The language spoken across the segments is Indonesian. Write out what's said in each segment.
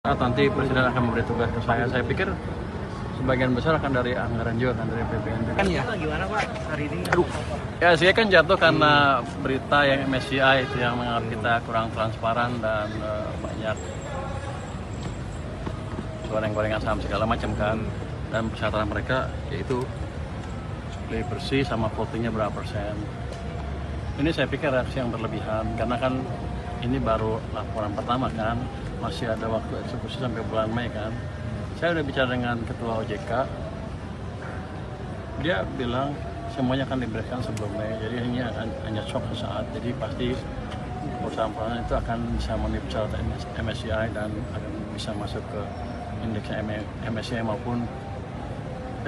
Nanti Presiden akan memberi tugas ke saya pikir sebagian besar akan dari anggaran juga, kan dari APBN. Kan ya? Gimana Pak hari ini? Ya, saya kan jatuh karena berita yang MSCI itu yang menganggap kita kurang transparan dan banyak goreng-gorengan saham segala macam kan. Dan persyaratan mereka yaitu lebih bersih sama votingnya berapa persen. Ini saya pikir reaksi yang berlebihan karena kan ini baru laporan pertama kan, masih ada waktu eksekusi sampai bulan Mei kan. Saya udah bicara dengan Ketua OJK, dia bilang semuanya akan diberikan sebelum Mei, jadi ini hanya shock sesaat, jadi pasti perusahaan-perusahaan itu akan bisa memenuhi persyaratan MSCI dan akan bisa masuk ke indeks MSCI maupun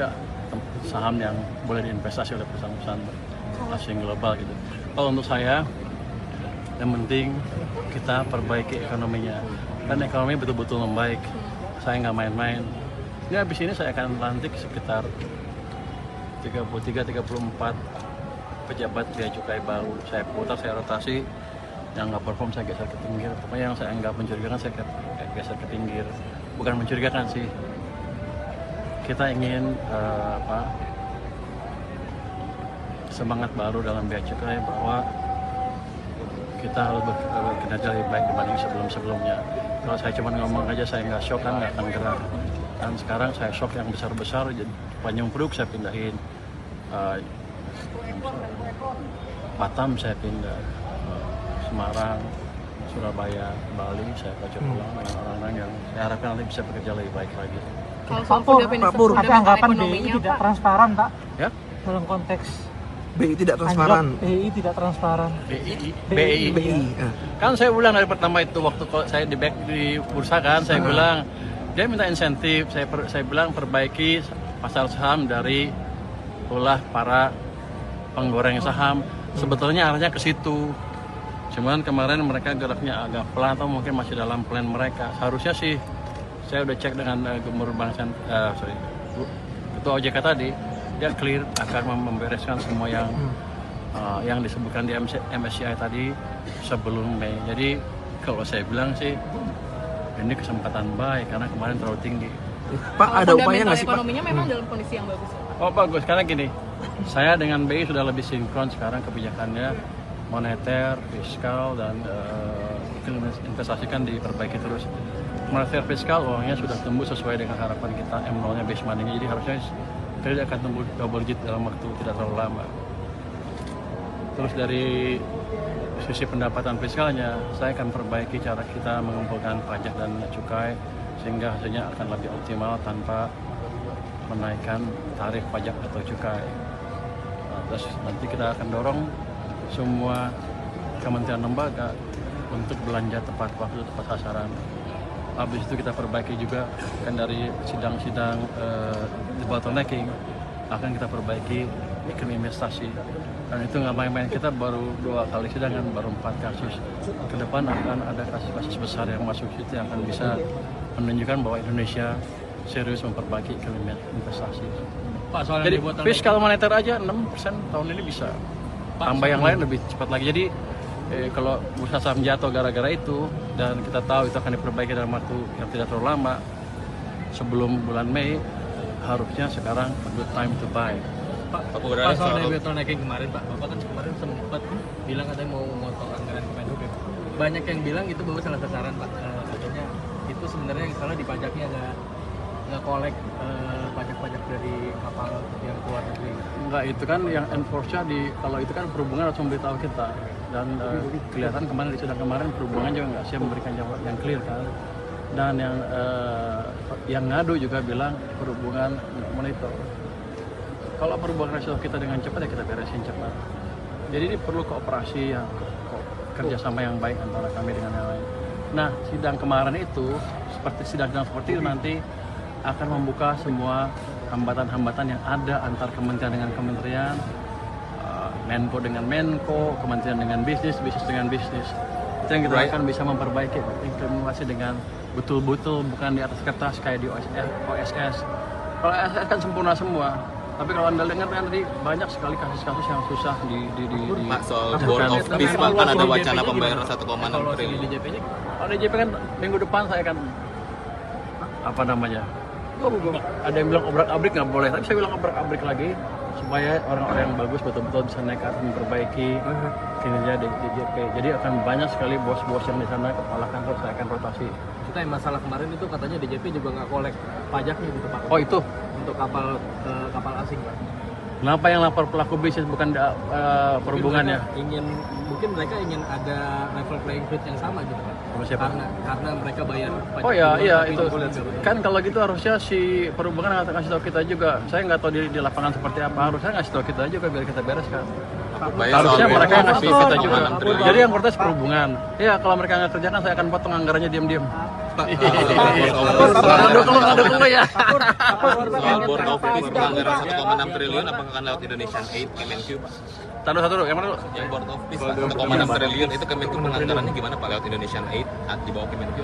ya saham yang boleh diinvestasi oleh perusahaan-perusahaan asing global gitu. Kalau untuk saya, yang penting kita perbaiki ekonominya, dan ekonomi betul-betul membaik. Saya nggak main-main. Ini habis ini saya akan lantik sekitar 33-34 pejabat bea cukai baru. Saya putar, saya rotasi. Yang nggak perform saya geser ke pinggir. Pokoknya yang saya nggak mencurigakan saya geser ke pinggir. Bukan mencurigakan sih. Kita ingin semangat baru dalam bea cukai bahwa kita harus bekerja lebih baik dibanding sebelum-sebelumnya. Kalau saya cuma ngomong aja, saya nggak shock kan nggak akan gerak. Dan sekarang saya shock yang besar-besar, jadi Tanjung Priok saya pindahin, Batam saya pindah, Semarang, Surabaya, Bali saya baca pulang dengan orang-orang yang saya harapkan nanti bisa bekerja lebih baik lagi. Pak Pur, ada anggapan BI tidak transparan Pak? Ya? Dalam konteks BI tidak transparan. BI tidak transparan. BI. Kan saya ulang dari pertama itu waktu saya di bursa kan, saya bilang dia minta insentif, saya bilang perbaiki pasar saham dari ulah para penggoreng saham. Sebetulnya arahnya ke situ. Cuman kemarin mereka geraknya agak pelan atau mungkin masih dalam plan mereka. Seharusnya sih saya udah cek dengan Gubernur Ketua OJK tadi. Dia clear akan membereskan semua yang disebutkan di MSCI tadi sebelum Mei. Jadi kalau saya bilang sih ini kesempatan baik karena kemarin terlalu tinggi. Pak, ada upaya nggak sih Pak? Ekonominya memang dalam kondisi yang bagus. Oh bagus, karena gini, saya dengan BI sudah lebih sinkron sekarang kebijakannya, moneter, fiskal dan investasikan diperbaiki terus. Moneter fiskal uangnya sudah tumbuh sesuai dengan harapan kita, M0-nya base money-nya, jadi harusnya kredit akan tumbuh double digit dalam waktu tidak terlalu lama. Terus dari sisi pendapatan fiskalnya, saya akan perbaiki cara kita mengumpulkan pajak dan cukai sehingga hasilnya akan lebih optimal tanpa menaikkan tarif pajak atau cukai. Nah, terus nanti kita akan dorong semua kementerian lembaga untuk belanja tepat waktu, tepat sasaran. Habis itu kita perbaiki juga kan dari sidang-sidang debottlenecking akan kita perbaiki iklim investasi, dan itu nggak main-main. Kita baru 2 kali sidang kan, baru 4 kasus. Ke depan akan ada kasus-kasus besar yang masuk situ yang akan bisa menunjukkan bahwa Indonesia serius memperbaiki iklim investasi. Pak, soal jadi fiskal moneter aja 6% tahun ini bisa. Tambah yang lain lebih cepat lagi. Jadi kalau bursa saham jatuh gara-gara itu, dan kita tahu itu akan diperbaiki dalam waktu yang tidak terlalu lama sebelum bulan Mei, harusnya sekarang a good time to buy. Pak soal debottlenecking kemarin Pak, Bapak kan kemarin sempat bilang katanya mau memotong anggaran Kemenhub. Banyak yang bilang itu baru salah sasaran Pak. Katanya itu sebenarnya yang salah di pajaknya, nggak kolek pajak-pajak dari kapal yang keluar negeri. Enggak, itu kan yang enforce-nya kalau itu kan perhubungan harus memberitahu kita, dan kelihatan kemarin di sidang kemarin perhubungan juga nggak siap memberikan jawaban yang clear kan, dan yang ngadu juga bilang perhubungan nggak monitor. Kalau perhubungan nasional kita dengan cepat ya kita beresin cepat. Jadi ini perlu kooperasi kerjasama yang baik antara kami dengan yang lain. Nah, sidang kemarin itu sidang seperti itu nanti akan membuka semua hambatan-hambatan yang ada antar kementerian dengan kementerian, Menko dengan Menko, kementerian dengan bisnis dengan bisnis. Itu yang kita akan bisa memperbaiki implementasi dengan betul-betul bukan di atas kertas kayak di OSS. Kalau OSS kan sempurna semua, tapi kalau Anda dengar kan tadi banyak sekali kasus-kasus yang susah di Pak, soal Board of Peace Pak, kan ada wacana pembayaran 1,6 triliun. DJP-nya kalau DJP kan minggu depan saya akan apa namanya? Ada yang bilang obrak-abrik nggak boleh, tapi saya bilang obrak-abrik lagi supaya orang-orang yang bagus betul-betul bisa naik ke atas memperbaiki kinerja DJP. Jadi akan banyak sekali bos-bos yang di sana kepala kantor saya akan rotasi. Kita yang masalah kemarin itu katanya DJP juga nggak kolek pajaknya gitu Pak. Oh itu, Untuk kapal asing Pak. kenapa yang lapor pelaku bisnis bukan perhubungannya? Mungkin mereka ingin ada level playing field yang sama gitu Pak. Sama siapa? Karena mereka bayar pajak. Oh ya, duluan, iya tapi itu. juga. Kan kalau gitu harusnya si perhubungan nggak kasih tahu kita juga. Saya nggak tahu di lapangan seperti apa. Harusnya ngasih tahu kita juga biar kita beres kan. Harusnya mereka yang ngasih kita juga. Jadi yang protes perhubungan. Ya kalau mereka nggak kerjakan saya akan potong anggarannya diam-diam. Dukung ya. Soal board of peace anggaran 1,6 triliun apakah akan lewat Indonesian Aid Kemenq Pak? Satu dulu, yang mana dulu? Yang board of peace Pak, 1,6 triliun itu Kemenq penganggarannya gimana Pak lewat Indonesian Aid di bawah Kemenq?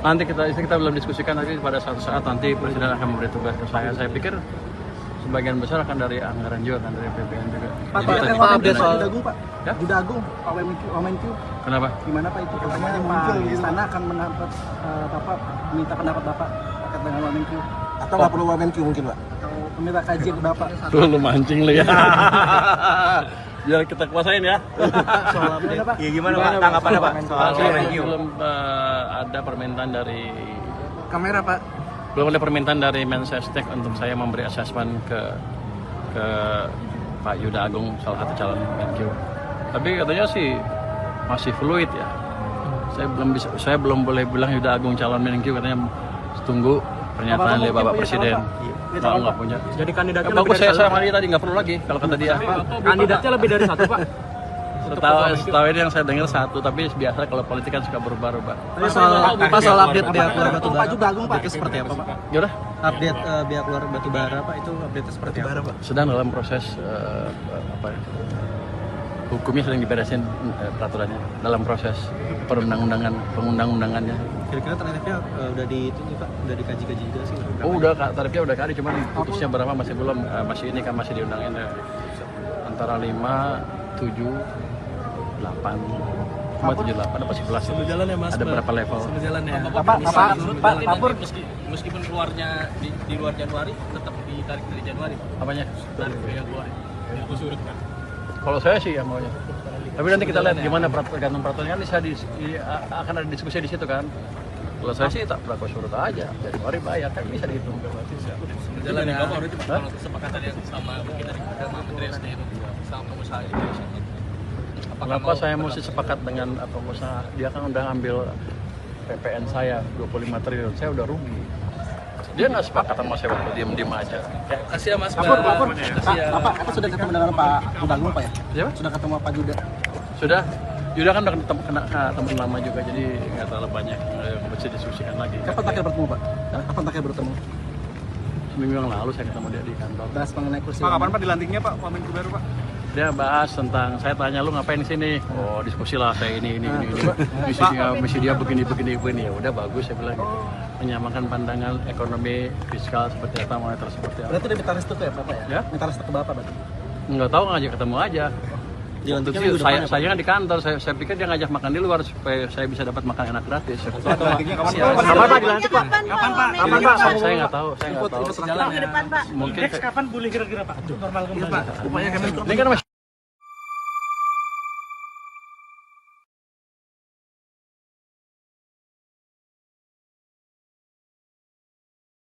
Nanti kita belum diskusikan, tapi pada suatu saat nanti presiden akan memberi tugas ke saya. Saya pikir sebagian besar akan dari anggaran juga, kan dari APBN juga. Pak, Jadi, update soal dan- Judagung, Pak. Ya? Judagung, Pak Wamenq. Kenapa? Gimana Pak itu? Katanya Pak Istana akan mendapat Bapak minta pendapat Bapak terkait dengan Wamenq. Atau nggak perlu Wamenq mungkin Pak? Atau meminta kajian ke Bapak. Tuh lu mancing lu ya. Biar kita kuasain ya. Soal update Pak. Ya gimana Pak? Tanggapannya Pak? Soal Saya Wamenq. belum ada permintaan dari Kamera Pak. belum ada permintaan dari Mensesnek untuk saya memberi asesmen ke Pak Yuda Agung, salah satu calon Menq. Tapi katanya sih masih fluid ya. Saya belum boleh bilang Yuda Agung calon Menq, katanya tunggu pernyataan dari Bapak Presiden. Nggak punya. Jadi kandidatnya Bagus, saya sama dia tadi nggak perlu lagi kalau kata dia. kandidatnya lebih dari satu Pak. Setahu ini yang saya dengar satu, tapi biasa kalau politik kan suka berubah-ubah. Soal update biaya keluar batubara. Pak Judagung Pak. Itu seperti apa Pak? Yaudah, Update biaya keluar batubara Pak itu update seperti apa Pak? sedang dalam proses hukumnya sedang diberesin, peraturannya dalam proses pengundang-undangannya. Kira-kira tarifnya udah Pak, udah dikaji-kaji juga sih. Oh udah, tarifnya udah kali, cuman putusnya berapa masih belum, masih ini kan masih diundangin antara 5, 7, 8, cuma 7, 8 apa 11. Sambil jalan ya Mas. Ada berapa level? Sambil jalan ya. Pak Pur. Meskipun keluarnya di luar Januari tetap ditarik dari Januari Pak. Apanya? Tarik dari Januari. Itu surut kan. Kalau saya sih ya maunya. Tapi nanti kita lihat gimana tergantung peraturan, kan akan ada diskusi di situ kan. Kalau saya sih tak berlaku surut aja, Januari bayar kan bisa dihitung. Jalan ya. Kalau kesepakatan yang sama mungkin dari Menteri SDM sama pengusaha itu. Kenapa saya mesti sepakat dengan pengusaha? Dia kan udah ambil PPN saya 25 triliun, saya udah rugi. Dia nggak sepakat sama saya waktu diem aja. Kasih ya Mas. Bapak sudah ketemu dengan Pak Judagung Pak ya? Siapa? Sudah ketemu Pak Juda. Sudah. Yuda kan udah kena teman lama juga, jadi nggak terlalu banyak yang bisa diskusikan lagi. Kapan terakhir bertemu Pak? Kapan terakhir bertemu? Seminggu yang lalu saya ketemu dia di kantor. Bahas mengenai kursi. Pak kapan Pak dilantiknya Pak Wamenq baru Pak? Dia bahas tentang, saya tanya lu ngapain di sini? Oh diskusi lah saya ini. Misi dia begini. Ya udah bagus, saya bilang gitu. Menyamakan pandangan ekonomi, fiskal seperti apa, moneter seperti apa. Berarti udah minta restu ke Bapak ya? Ya? Minta restu ke Bapak berarti? Nggak tahu, ngajak ketemu aja. Saya kan di kantor, saya pikir dia ngajak makan di luar supaya saya bisa dapat makan enak gratis. Dilantiknya kapan Pak? Kapan Pak dilantik Pak? Kapan Pak? Saya nggak tahu. Minggu depan Pak. Mungkin kapan boleh kira-kira Pak? Normal kembali. Upaya Kemenq. ini kan masih